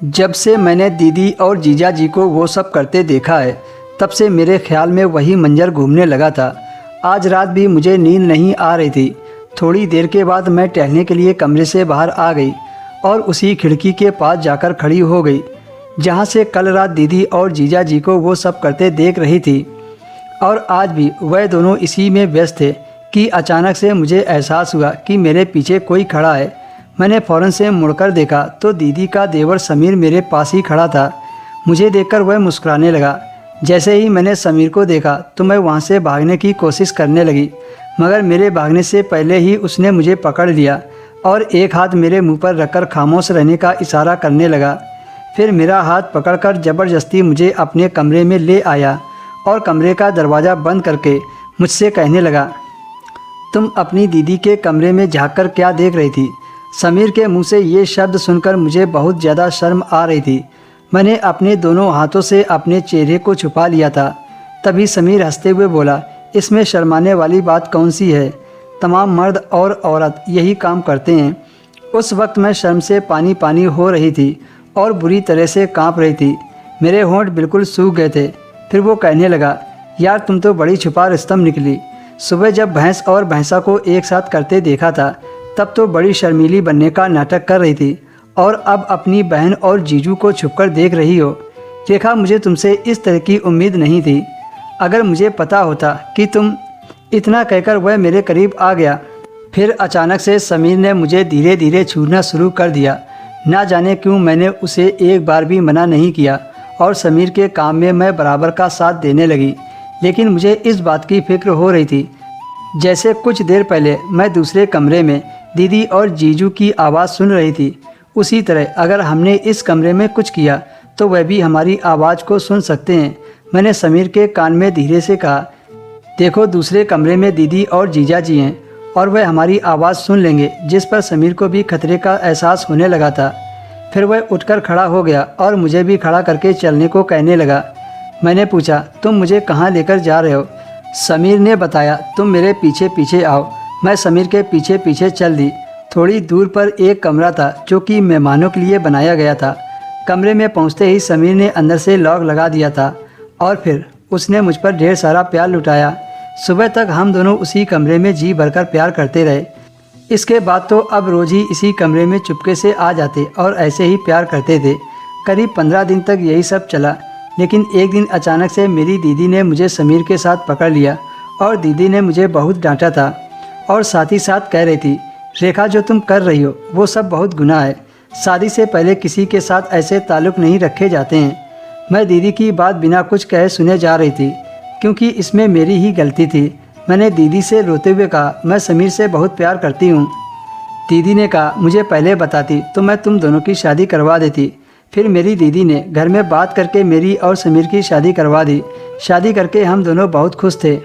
जब से मैंने दीदी और जीजा जी को वो सब करते देखा है, तब से मेरे ख्याल में वही मंजर घूमने लगा था। आज रात भी मुझे नींद नहीं आ रही थी। थोड़ी देर के बाद मैं टहलने के लिए कमरे से बाहर आ गई और उसी खिड़की के पास जाकर खड़ी हो गई जहाँ से कल रात दीदी और जीजा जी को वो सब करते देख रही थी। और आज भी वह दोनों इसी में व्यस्त थे कि अचानक से मुझे एहसास हुआ कि मेरे पीछे कोई खड़ा है। मैंने फ़ौरन से मुड़कर देखा तो दीदी का देवर समीर मेरे पास ही खड़ा था। मुझे देखकर वह मुस्कुराने लगा। जैसे ही मैंने समीर को देखा तो मैं वहाँ से भागने की कोशिश करने लगी, मगर मेरे भागने से पहले ही उसने मुझे पकड़ लिया और एक हाथ मेरे मुंह पर रखकर खामोश रहने का इशारा करने लगा। फिर मेरा हाथ पकड़कर ज़बरदस्ती मुझे अपने कमरे में ले आया और कमरे का दरवाज़ा बंद करके मुझसे कहने लगा, तुम अपनी दीदी के कमरे में झाँक कर क्या देख रही थी? समीर के मुंह से ये शब्द सुनकर मुझे बहुत ज़्यादा शर्म आ रही थी। मैंने अपने दोनों हाथों से अपने चेहरे को छुपा लिया था। तभी समीर हंसते हुए बोला, इसमें शर्माने वाली बात कौन सी है? तमाम मर्द और औरत यही काम करते हैं। उस वक्त मैं शर्म से पानी पानी हो रही थी और बुरी तरह से कांप रही थी। मेरे होंठ बिल्कुल सूख गए थे। फिर वो कहने लगा, यार तुम तो बड़ी छुपा रुस्तम निकली। सुबह जब भैंस और भैंसा को एक साथ करते देखा था तब तो बड़ी शर्मीली बनने का नाटक कर रही थी, और अब अपनी बहन और जीजू को छुपकर देख रही हो। रेखा, मुझे तुमसे इस तरह की उम्मीद नहीं थी। अगर मुझे पता होता कि तुम इतना कहकर वह मेरे करीब आ गया। फिर अचानक से समीर ने मुझे धीरे धीरे छूना शुरू कर दिया। ना जाने क्यों मैंने उसे एक बार भी मना नहीं किया और समीर के काम में मैं बराबर का साथ देने लगी। लेकिन मुझे इस बात की फिक्र हो रही थी, जैसे कुछ देर पहले मैं दूसरे कमरे में दीदी और जीजू की आवाज़ सुन रही थी, उसी तरह अगर हमने इस कमरे में कुछ किया तो वह भी हमारी आवाज़ को सुन सकते हैं। मैंने समीर के कान में धीरे से कहा, देखो दूसरे कमरे में दीदी और जीजा जी हैं और वह हमारी आवाज़ सुन लेंगे। जिस पर समीर को भी खतरे का एहसास होने लगा था। फिर वह उठकर खड़ा हो गया और मुझे भी खड़ा करके चलने को कहने लगा। मैंने पूछा, तुम मुझे कहाँ लेकर जा रहे हो? समीर ने बताया, तुम मेरे पीछे पीछे आओ। मैं समीर के पीछे पीछे चल दी। थोड़ी दूर पर एक कमरा था जो कि मेहमानों के लिए बनाया गया था। कमरे में पहुंचते ही समीर ने अंदर से लॉक लगा दिया था और फिर उसने मुझ पर ढेर सारा प्यार लुटाया। सुबह तक हम दोनों उसी कमरे में जी भरकर प्यार करते रहे। इसके बाद तो अब रोज़ ही इसी कमरे में चुपके से आ जाते और ऐसे ही प्यार करते थे। करीब 15 दिन तक यही सब चला। लेकिन एक दिन अचानक से मेरी दीदी ने मुझे समीर के साथ पकड़ लिया और दीदी ने मुझे बहुत डांटा था और साथ ही साथ कह रही थी, रेखा जो तुम कर रही हो वो सब बहुत गुनाह है। शादी से पहले किसी के साथ ऐसे ताल्लुक़ नहीं रखे जाते हैं। मैं दीदी की बात बिना कुछ कहे सुने जा रही थी क्योंकि इसमें मेरी ही गलती थी। मैंने दीदी से रोते हुए कहा, मैं समीर से बहुत प्यार करती हूँ। दीदी ने कहा, मुझे पहले बताती तो मैं तुम दोनों की शादी करवा देती। फिर मेरी दीदी ने घर में बात करके मेरी और समीर की शादी करवा दी। शादी करके हम दोनों बहुत खुश थे।